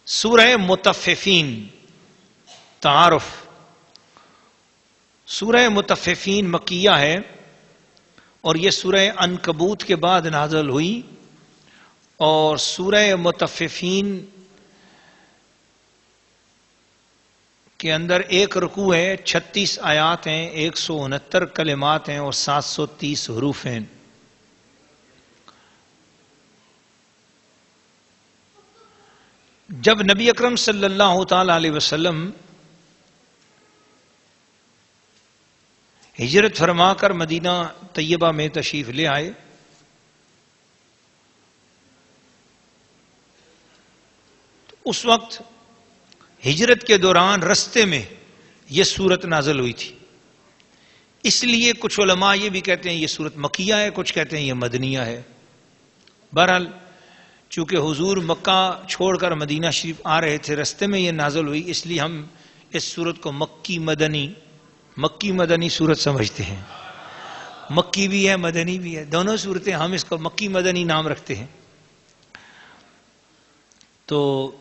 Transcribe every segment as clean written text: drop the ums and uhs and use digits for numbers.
سورہ مطففین تعارف. سورہ مطففین مکیہ ہے اور یہ سورہ عنکبوت کے بعد نازل ہوئی. اور سورہ مطففین کے اندر ایک رکوع ہے، 36 آیات ہیں، 169 کلمات ہیں اور 730 حروف ہیں. جب نبی اکرم صلی اللہ تعالی علیہ وسلم ہجرت فرما کر مدینہ طیبہ میں تشریف لے آئے تو اس وقت ہجرت کے دوران رستے میں یہ سورت نازل ہوئی تھی. اس لیے کچھ علماء یہ بھی کہتے ہیں یہ سورت مکیہ ہے، کچھ کہتے ہیں یہ مدنیہ ہے. بہرحال چونکہ حضور مکہ چھوڑ کر مدینہ شریف آ رہے تھے، رستے میں یہ نازل ہوئی، اس لیے ہم اس سورت کو مکی مدنی سورت سمجھتے ہیں. مکی بھی ہے، مدنی بھی ہے، دونوں صورتیں ہم اس کو مکی مدنی نام رکھتے ہیں. تو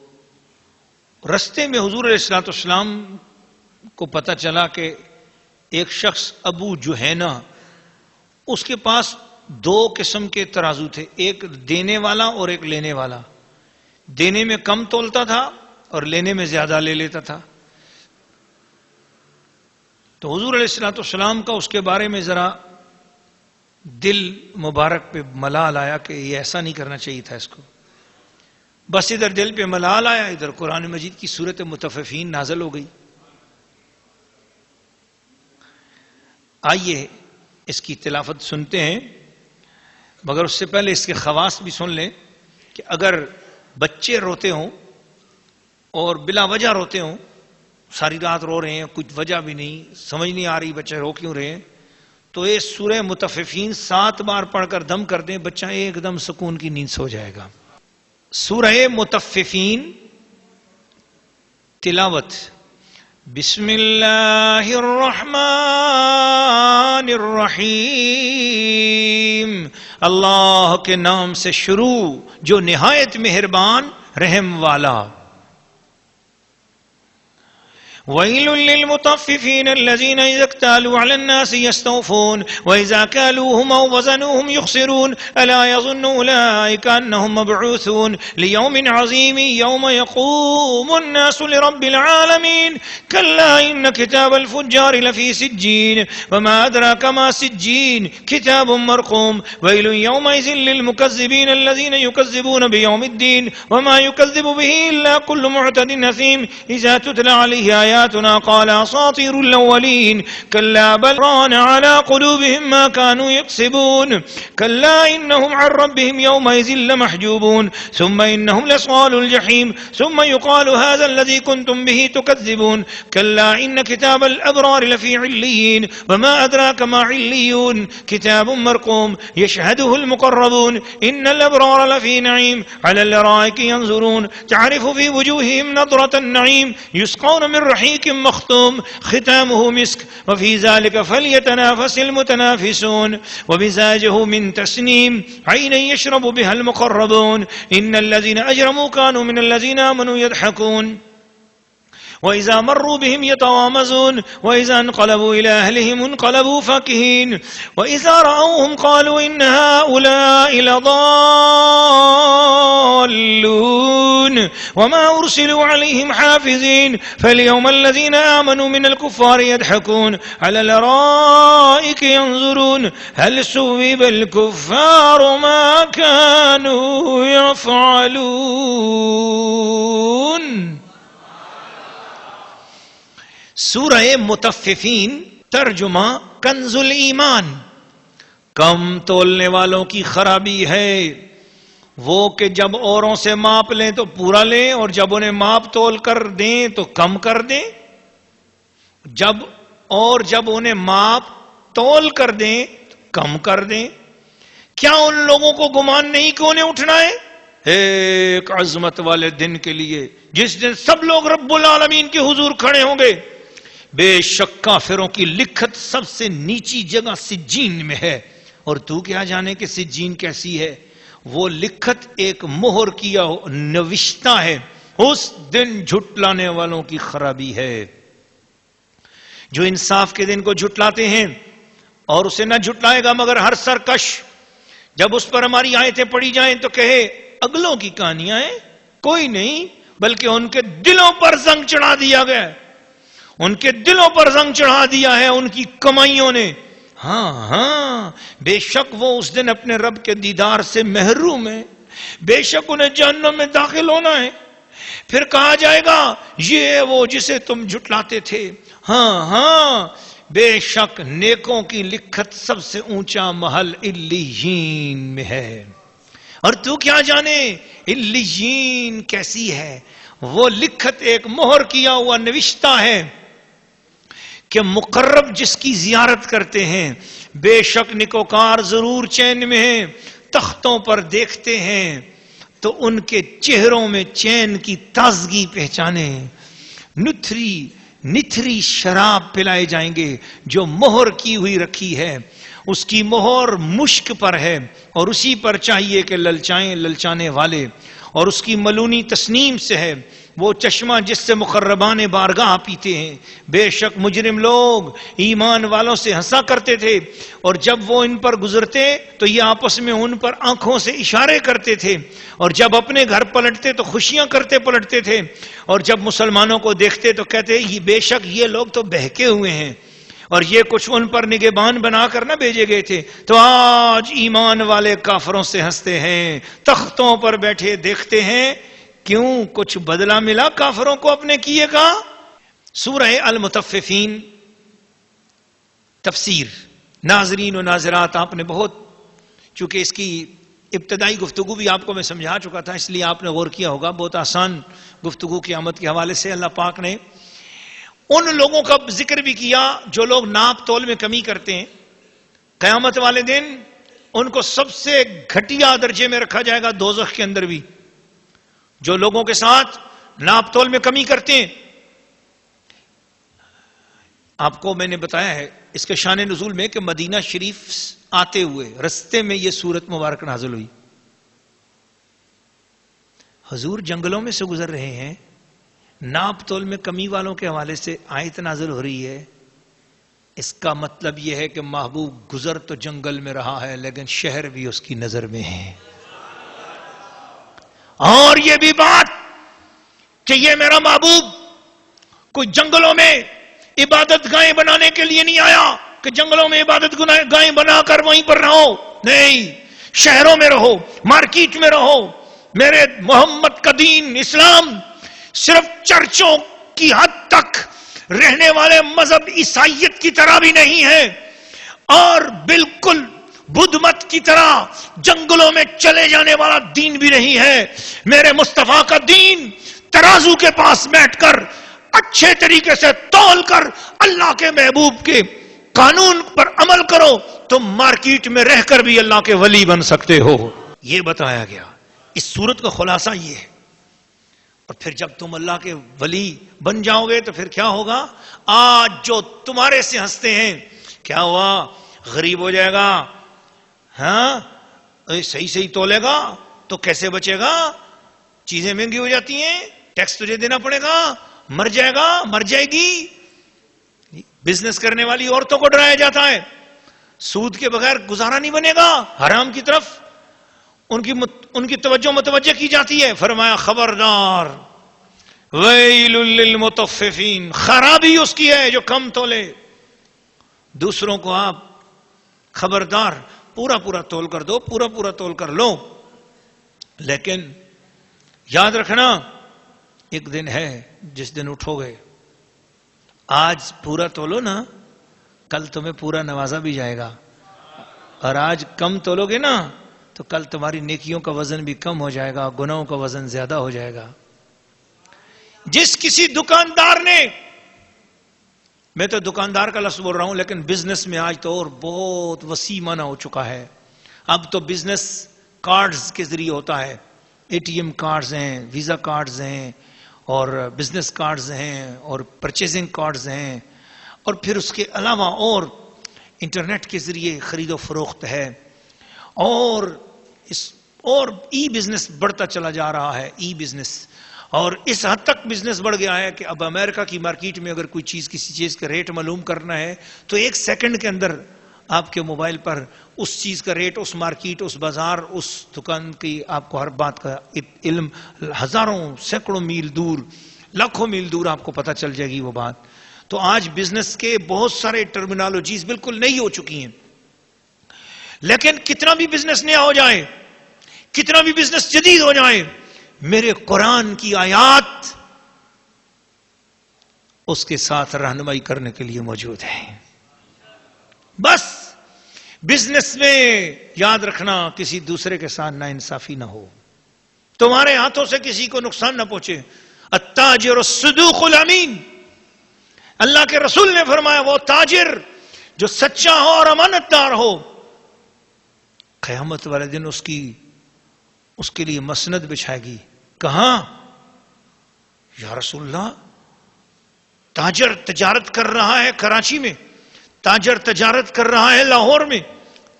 رستے میں حضور علیہ الصلوۃ والسلام کو پتہ چلا کہ ایک شخص ابو جہینہ، اس کے پاس 2 قسم کے ترازو تھے، ایک دینے والا اور ایک لینے والا. دینے میں کم تولتا تھا اور لینے میں زیادہ لے لیتا تھا. تو حضور علیہ الصلوۃ والسلام کا اس کے بارے میں ذرا دل مبارک پہ ملال آیا کہ یہ ایسا نہیں کرنا چاہیے تھا اس کو. بس ادھر دل پہ ملال آیا، ادھر قرآن مجید کی سورت مطففین نازل ہو گئی. آئیے اس کی تلاوت سنتے ہیں، مگر اس سے پہلے اس کے خواص بھی سن لیں کہ اگر بچے روتے ہوں اور بلا وجہ روتے ہوں، ساری رات رو رہے ہیں، کچھ وجہ بھی نہیں، سمجھ نہیں آ رہی بچے رو کیوں رہے ہیں، تو یہ سورہ مطففین 7 بار پڑھ کر دم کر دیں، بچہ ایک دم سکون کی نیند سو جائے گا. سورہ مطففین تلاوت. بسم اللہ الرحمن الرحیم. اللہ کے نام سے شروع جو نہایت مہربان رحم والا. وَيْلٌ لِّلْمُطَفِّفِينَ الَّذِينَ إِذَا اكْتَالُوا عَلَى النَّاسِ يَسْتَوْفُونَ وَإِذَا كَالُوهُمْ أَوْ وَزَنُوهُمْ يُخْسِرُونَ أَلَا يَظُنُّ أُولَٰئِكَ أَنَّهُمْ مَبْعُوثُونَ لِيَوْمٍ عَظِيمٍ يَوْمَ يَقُومُ النَّاسُ لِرَبِّ الْعَالَمِينَ كَلَّا إِنَّ كِتَابَ الْفُجَّارِ لَفِي سِجِّينٍ وَمَا أَدْرَاكَ مَا سِجِّينٌ كِتَابٌ مَّرْقُومٌ وَيْلٌ يَوْمَئِذٍ لِّلْمُكَذِّبِينَ الَّذِينَ يُكَذِّبُونَ بِيَوْمِ الدِّينِ وَمَا يُكَذِّبُ بِهِ إِلَّا كُلُّ مُعْتَدٍ أَثِيمٍ إِذَا تُتْلَى عَلَيْهِ آياتنا قال أساطير الأولين كلا بل ران على قلوبهم ما كانوا يكسبون كلا إنهم عن ربهم يومئذ لمحجوبون ثم إنهم لصال الجحيم ثم يقال هذا الذي كنتم به تكذبون كلا إن كتاب الأبرار لفي عليين وما أدراك ما عليون كتاب مرقوم يشهده المقربون إن الأبرار لفي نعيم على الأرائك ينظرون تعرف في وجوههم نضرة النعيم يسقون من رحيق مختوم ختامه مسك وفي ذلك فليتنافس المتنافسون ومزاجه من تسنيم عينا يشرب بها المقربون إن الذين أجرموا كانوا من الذين آمنوا يضحكون وإذا مروا بهم يتغامزون وإذا انقلبوا إلى أهلهم انقلبوا فكهين وإذا رأوهم قالوا إن هؤلاء لضالون وما أرسلوا عليهم حافظين فاليوم الذين آمنوا من الكفار يضحكون على الأرائك ينظرون هل ثوب الكفار ما كانوا يفعلون. سورہ مطففین ترجمہ کنز الایمان. کم تولنے والوں کی خرابی ہے وہ کہ جب اوروں سے ماپ لیں تو پورا لیں اور جب انہیں ماپ تول کر دیں تو کم کر دیں. جب انہیں ماپ تول کر دیں تو کم کر دیں. کیا ان لوگوں کو گمان نہیں کہ انہیں اٹھنا ہے ایک عظمت والے دن کے لیے جس دن سب لوگ رب العالمین کے حضور کھڑے ہوں گے. بے شک کافروں کی لکھت سب سے نیچی جگہ سجین میں ہے اور تو کیا جانے کہ سجین کیسی ہے. وہ لکھت ایک مہر کیا نوشتہ ہے اس دن جھٹلانے والوں کی خرابی ہے. جو انصاف کے دن کو جھٹلاتے ہیں اور اسے نہ جھٹلائے گا مگر ہر سرکش. جب اس پر ہماری آیتیں پڑھی جائیں تو کہے اگلوں کی کہانیاں ہیں، کوئی نہیں، بلکہ ان کے دلوں پر زنگ چڑھا دیا گیا، ان کے دلوں پر زنگ چڑھا دیا ہے ان کی کمائیوں نے. ہاں بے شک وہ اس دن اپنے رب کے دیدار سے محروم ہے، بے شک انہیں جہنم میں داخل ہونا ہے. پھر کہا جائے گا یہ ہے وہ جسے تم جھٹلاتے تھے. ہاں بے شک نیکوں کی لکھت سب سے اونچا محل علیین میں ہے. اور تو کیا جانے علیین کیسی ہے؟ وہ لکھت ایک مہر کیا ہوا نوشتہ ہے کہ مقرب جس کی زیارت کرتے ہیں بے شک نکوکار ضرور چین میں ہیں. تختوں پر دیکھتے ہیں تو ان کے چہروں میں چین کی تازگی پہچانے. نتھری شراب پلائے جائیں گے جو مہر کی ہوئی رکھی ہے، اس کی مہر مشک پر ہے اور اسی پر چاہیے کہ للچائیں للچانے والے، اور اس کی ملونی تسنیم سے ہے وہ چشمہ جس سے مقربان بارگاہ پیتے ہیں. بے شک مجرم لوگ ایمان والوں سے ہنسا کرتے تھے اور جب وہ ان پر گزرتے تو یہ آپس میں ان پر آنکھوں سے اشارے کرتے تھے، اور جب اپنے گھر پلٹتے تو خوشیاں کرتے پلٹتے تھے، اور جب مسلمانوں کو دیکھتے تو کہتے یہ بے شک یہ لوگ تو بہکے ہوئے ہیں اور یہ کچھ ان پر نگہبان بنا کر نہ بھیجے گئے تھے. تو آج ایمان والے کافروں سے ہنستے ہیں، تختوں پر بیٹھے دیکھتے ہیں. کیوں؟ کچھ بدلہ ملا کافروں کو اپنے کیے کا. سورہ المطففین تفسیر. ناظرین و ناظرات، آپ نے بہت، چونکہ اس کی ابتدائی گفتگو بھی آپ کو میں سمجھا چکا تھا اس لیے آپ نے غور کیا ہوگا. بہت آسان گفتگو قیامت کے حوالے سے اللہ پاک نے ان لوگوں کا ذکر بھی کیا جو لوگ ناپ تول میں کمی کرتے ہیں. قیامت والے دن ان کو سب سے گھٹیا درجے میں رکھا جائے گا دوزخ کے اندر بھی، جو لوگوں کے ساتھ ناپ تول میں کمی کرتے ہیں. آپ کو میں نے بتایا ہے اس کے شان نزول میں کہ مدینہ شریف آتے ہوئے رستے میں یہ سورت مبارک نازل ہوئی. حضور جنگلوں میں سے گزر رہے ہیں، ناپ تول میں کمی والوں کے حوالے سے آیت نازل ہو رہی ہے. اس کا مطلب یہ ہے کہ محبوب گزر تو جنگل میں رہا ہے لیکن شہر بھی اس کی نظر میں ہے. اور یہ بھی بات کہ یہ میرا محبوب کوئی جنگلوں میں عبادت گاہیں بنانے کے لیے نہیں آیا کہ جنگلوں میں عبادت گاہیں بنا کر وہیں پر رہو. نہیں، شہروں میں رہو، مارکیٹ میں رہو. میرے محمد کا دین اسلام صرف چرچوں کی حد تک رہنے والے مذہب عیسائیت کی طرح بھی نہیں ہے، اور بالکل بدھ مت کی طرح جنگلوں میں چلے جانے والا دین بھی نہیں ہے. میرے مصطفیٰ کا دین ترازو کے پاس بیٹھ کر اچھے طریقے سے تول کر اللہ کے محبوب کے قانون پر عمل کرو تو مارکیٹ میں رہ کر بھی اللہ کے ولی بن سکتے ہو. یہ بتایا گیا. اس صورت کا خلاصہ یہ ہے. اور پھر جب تم اللہ کے ولی بن جاؤ گے تو پھر کیا ہوگا؟ آج جو تمہارے سے ہنستے ہیں کیا ہوا؟ غریب ہو جائے گا. ہاں صحیح تولے گا تو کیسے بچے گا؟ چیزیں مہنگی ہو جاتی ہیں، ٹیکس تجھے دینا پڑے گا، مر جائے گا، مر جائے گی. بزنس کرنے والی عورتوں کو ڈرایا جاتا ہے، سود کے بغیر گزارا نہیں بنے گا. حرام کی طرف ان کی توجہ متوجہ کی جاتی ہے. فرمایا خبردار، ویل للمطففین، خرابی اس کی ہے جو کم تولے. دوسروں کو آپ خبردار پورا تول کر دو، پورا تول کر لو، لیکن یاد رکھنا ایک دن ہے جس دن اٹھو گے. آج پورا تولو نا، کل تمہیں پورا نوازا بھی جائے گا. اور آج کم تولو گے نا تو کل تمہاری نیکیوں کا وزن بھی کم ہو جائے گا، گناہوں کا وزن زیادہ ہو جائے گا. جس کسی دکاندار نے، میں تو دکاندار کا لفظ بول رہا ہوں لیکن بزنس میں آج تو اور بہت وسیع معنی ہو چکا ہے. اب تو بزنس کارڈز کے ذریعے ہوتا ہے. اے ٹی ایم کارڈز ہیں، ویزا کارڈز ہیں، اور بزنس کارڈز ہیں، اور پرچیزنگ کارڈز ہیں، اور پھر اس کے علاوہ اور انٹرنیٹ کے ذریعے خرید و فروخت ہے. اور ای بزنس بڑھتا چلا جا رہا ہے. ای بزنس اور اس حد تک بزنس بڑھ گیا ہے کہ اب امریکہ کی مارکیٹ میں اگر کوئی چیز کسی چیز کا ریٹ معلوم کرنا ہے تو 1 سیکنڈ کے اندر آپ کے موبائل پر اس چیز کا ریٹ، اس مارکیٹ، اس بازار، اس دکان کی آپ کو ہر بات کا علم ہزاروں سینکڑوں میل دور، لاکھوں میل دور آپ کو پتہ چل جائے گی وہ بات. تو آج بزنس کے بہت سارے ٹرمینالوجیز بالکل نئی ہو چکی ہیں. لیکن کتنا بھی بزنس نیا ہو جائے، کتنا بھی بزنس جدید ہو جائے، میرے قرآن کی آیات اس کے ساتھ رہنمائی کرنے کے لیے موجود ہے. بس بزنس میں یاد رکھنا کسی دوسرے کے ساتھ ناانصافی نہ ہو، تمہارے ہاتھوں سے کسی کو نقصان نہ پہنچے. التاجر الصدوق الامین، اللہ کے رسول نے فرمایا وہ تاجر جو سچا ہو اور امانت دار ہو، قیامت والے دن اس کے لیے مسند بچھائے گی. کہاں؟ یا رسول اللہ، تاجر تجارت کر رہا ہے کراچی میں، تاجر تجارت کر رہا ہے لاہور میں،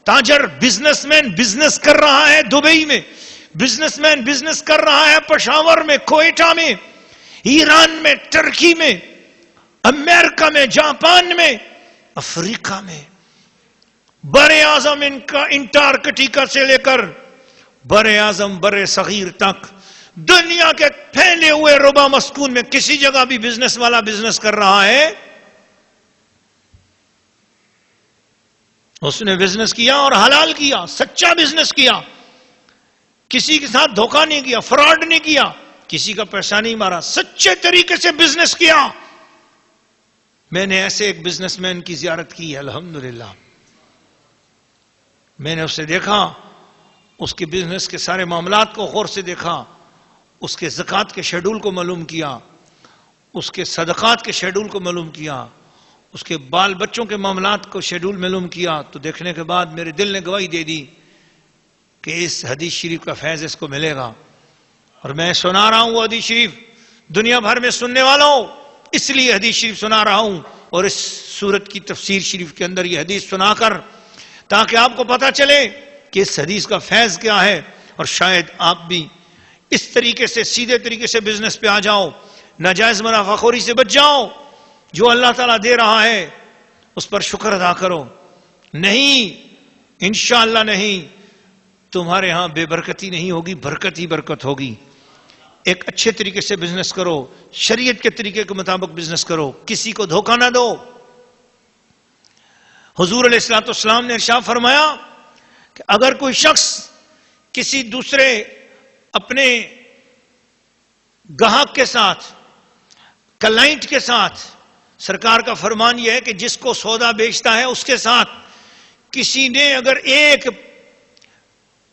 تاجر بزنس مین بزنس کر رہا ہے دبئی میں، بزنس مین بزنس کر رہا ہے پشاور میں، کوئٹہ میں، ایران میں، ترکی میں، امریکہ میں، جاپان میں، افریقہ میں، بر اعظم انٹارکٹیکا سے لے کر بر اعظم بر صغیر تک دنیا کے پھیلے ہوئے ربع مسکون میں کسی جگہ بھی بزنس والا بزنس کر رہا ہے، اس نے بزنس کیا اور حلال کیا، سچا بزنس کیا، کسی کے ساتھ دھوکہ نہیں کیا، فراڈ نہیں کیا، کسی کا پیسہ نہیں مارا، سچے طریقے سے بزنس کیا. میں نے ایسے ایک بزنس مین کی زیارت کی ہے الحمدللہ. میں نے اسے دیکھا، اس کے بزنس کے سارے معاملات کو غور سے دیکھا، اس کے زکوٰۃ کے شیڈول کو معلوم کیا، اس کے صدقات کے شیڈول کو معلوم کیا، اس کے بال بچوں کے معاملات کو شیڈول معلوم کیا. تو دیکھنے کے بعد میرے دل نے گواہی دے دی کہ اس حدیث شریف کا فیض اس کو ملے گا. اور میں سنا رہا ہوں وہ حدیث شریف دنیا بھر میں سننے والوں، اس لیے حدیث شریف سنا رہا ہوں، اور اس سورت کی تفسیر شریف کے اندر یہ حدیث سنا کر تاکہ آپ کو پتا چلے کہ اس حدیث کا فیض کیا ہے، اور شاید آپ بھی اس طریقے سے سیدھے طریقے سے بزنس پہ آ جاؤ، ناجائز منافع خوری سے بچ جاؤ. جو اللہ تعالیٰ دے رہا ہے اس پر شکر ادا کرو. نہیں، انشاءاللہ نہیں، تمہارے ہاں بے برکتی نہیں ہوگی، برکت ہی برکت ہوگی. ایک اچھے طریقے سے بزنس کرو، شریعت کے طریقے کے مطابق بزنس کرو، کسی کو دھوکہ نہ دو. حضور علیہ الصلوۃ والسلام نے ارشاد فرمایا کہ اگر کوئی شخص کسی دوسرے اپنے گاہک کے ساتھ، کلائنٹ کے ساتھ، سرکار کا فرمان یہ ہے کہ جس کو سودا بیچتا ہے اس کے ساتھ کسی نے اگر 1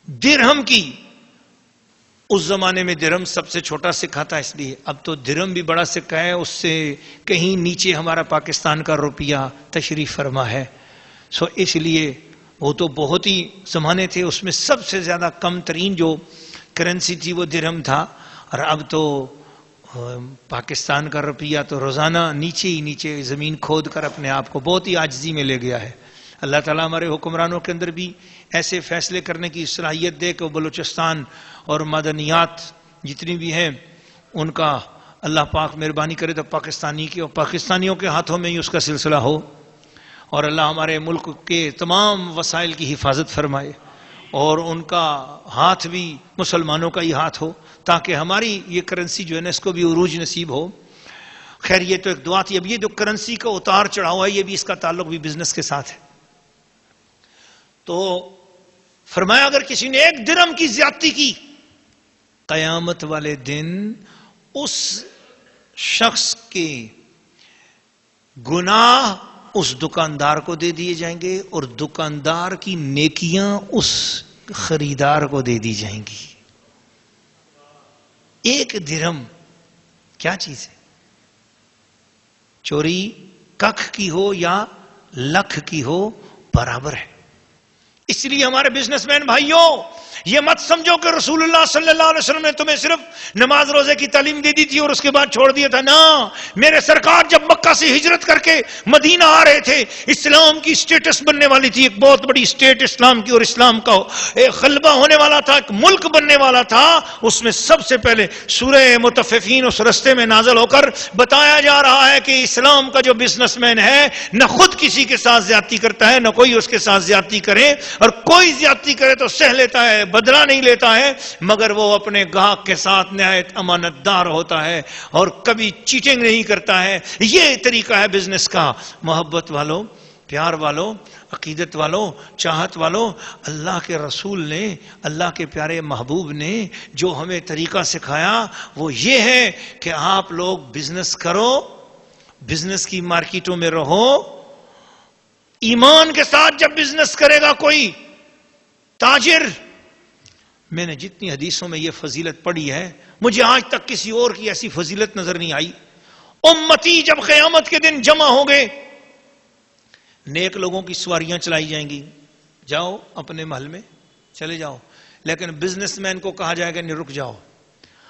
درہم کی، اس زمانے میں درہم سب سے چھوٹا سکہ تھا، اس لیے اب تو درہم بھی بڑا سکہ ہے، اس سے کہیں نیچے ہمارا پاکستان کا روپیہ تشریف فرما ہے. سو اس لیے وہ تو بہت ہی زمانے تھے، اس میں سب سے زیادہ کم ترین جو کرنسی تھی وہ درہم تھا، اور اب تو پاکستان کا روپیہ تو روزانہ نیچے ہی نیچے زمین کھود کر اپنے آپ کو بہت ہی عاجزی میں لے گیا ہے. اللہ تعالیٰ ہمارے حکمرانوں کے اندر بھی ایسے فیصلے کرنے کی صلاحیت دے کہ وہ بلوچستان اور مدنیات جتنی بھی ہیں ان کا اللہ پاک مہربانی کرے تو پاکستانیوں کے ہاتھوں میں ہی اس کا سلسلہ ہو، اور اللہ ہمارے ملک کے تمام وسائل کی حفاظت فرمائے، اور ان کا ہاتھ بھی مسلمانوں کا ہی ہاتھ ہو، تاکہ ہماری یہ کرنسی جو ہے نا اس کو بھی عروج نصیب ہو. خیر یہ تو ایک دعا تھی. اب یہ جو کرنسی کا اتار چڑھاؤ ہے یہ بھی، اس کا تعلق بھی بزنس کے ساتھ ہے. تو فرمایا اگر کسی نے 1 درہم کی زیادتی کی، قیامت والے دن اس شخص کے گناہ اس دکاندار کو دے دیے جائیں گے، اور دکاندار کی نیکیاں اس خریدار کو دے دی جائیں گی. 1 درہم کیا چیز ہے؟ چوری ککھ کی ہو یا لکھ کی ہو برابر ہے. اس لیے ہمارے بزنس مین بھائیوں، یہ مت سمجھو کہ رسول اللہ صلی اللہ علیہ وسلم نے تمہیں صرف نماز روزے کی تعلیم دے دی تھی اور اس کے بعد چھوڑ دیا تھا. نا، میرے سرکار جب مکہ سے ہجرت کر کے مدینہ آ رہے تھے، اسلام کی سٹیٹس بننے والی تھی، ایک بہت بڑی سٹیٹ اسلام کی، اور اسلام کا ایک غلبہ ہونے والا تھا، ایک ملک بننے والا تھا. اس میں سب سے پہلے سورہ مطففین اس رستے میں نازل ہو کر بتایا جا رہا ہے کہ اسلام کا جو بزنس مین ہے نہ خود کسی کے ساتھ زیادتی کرتا ہے، نہ کوئی اس کے ساتھ زیادتی کرے، اور کوئی زیادتی کرے تو سہ لیتا ہے، بدلہ نہیں لیتا ہے، مگر وہ اپنے گاہک کے ساتھ نہایت امانت دار ہوتا ہے اور کبھی چیٹنگ نہیں کرتا ہے. یہ طریقہ ہے بزنس کا. محبت والو، پیار والو، عقیدت والو، چاہت والو، اللہ کے رسول نے، اللہ کے پیارے محبوب نے جو ہمیں طریقہ سکھایا وہ یہ ہے کہ آپ لوگ بزنس کرو، بزنس کی مارکیٹوں میں رہو. ایمان کے ساتھ جب بزنس کرے گا کوئی تاجر، میں نے جتنی حدیثوں میں یہ فضیلت پڑھی ہے، مجھے آج تک کسی اور کی ایسی فضیلت نظر نہیں آئی. امتی جب قیامت کے دن جمع ہوں گے، نیک لوگوں کی سواریاں چلائی جائیں گی، جاؤ اپنے محل میں چلے جاؤ، لیکن بزنس مین کو کہا جائے گا نہیں، رک جاؤ.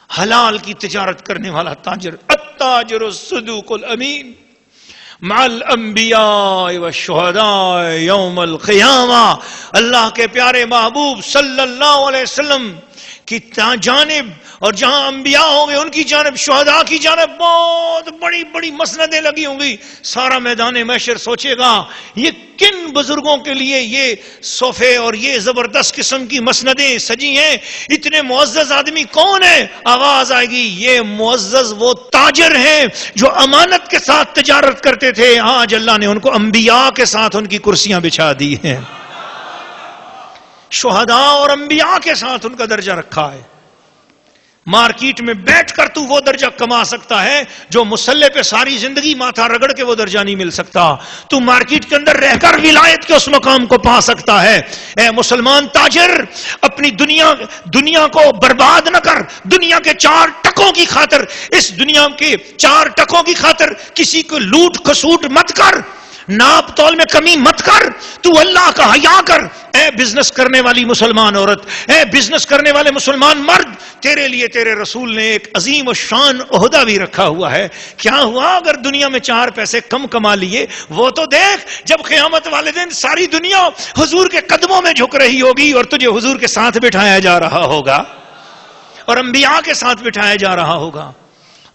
حلال کی تجارت کرنے والا تاجر، التاجر الصدوق الامین مع الانبیاء والشہداء یوم القیامہ. اللہ کے پیارے محبوب صلی اللہ علیہ وسلم کی جانب، اور جہاں انبیاء ہوں گے ان کی جانب، شہداء کی جانب بہت بڑی بڑی مسندیں لگی ہوں گی. سارا میدان محشر سوچے گا یہ کن بزرگوں کے لیے یہ صوفے اور یہ زبردست قسم کی مسندیں سجی ہیں، اتنے معزز آدمی کون ہے؟ آواز آئے گی یہ معزز وہ تاجر ہیں جو امانت کے ساتھ تجارت کرتے تھے، آج اللہ نے ان کو انبیاء کے ساتھ ان کی کرسیاں بچھا دی ہیں، شہداء اور انبیاء کے ساتھ ان کا درجہ رکھا ہے. مارکیٹ میں بیٹھ کر تو وہ درجہ کما سکتا ہے جو مسلح پہ ساری زندگی ماتھا رگڑ کے وہ درجہ نہیں مل سکتا. تو مارکیٹ کے اندر رہ کر ولایت کے اس مقام کو پا سکتا ہے. اے مسلمان تاجر، اپنی دنیا کو برباد نہ کر. دنیا کے 4 ٹکوں کی خاطر، اس دنیا کے 4 ٹکوں کی خاطر کسی کو لوٹ کھسوٹ مت کر، ناپ تول میں کمی مت کر. تو اللہ کا حیا کر. اے بزنس کرنے والی مسلمان عورت، اے بزنس کرنے والے مسلمان مرد، تیرے لیے تیرے رسول نے ایک عظیم و شان عہدہ بھی رکھا ہوا ہے. کیا ہوا اگر دنیا میں 4 پیسے کم کما لیے؟ وہ تو دیکھ جب قیامت والے دن ساری دنیا حضور کے قدموں میں جھک رہی ہوگی اور تجھے حضور کے ساتھ بٹھایا جا رہا ہوگا اور انبیاء کے ساتھ بٹھایا جا رہا ہوگا.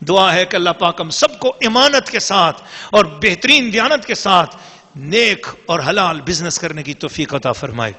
دعا ہے کہ اللہ پاک ہم سب کو ایمانت کے ساتھ اور بہترین دیانت کے ساتھ نیک اور حلال بزنس کرنے کی توفیق عطا فرمائے.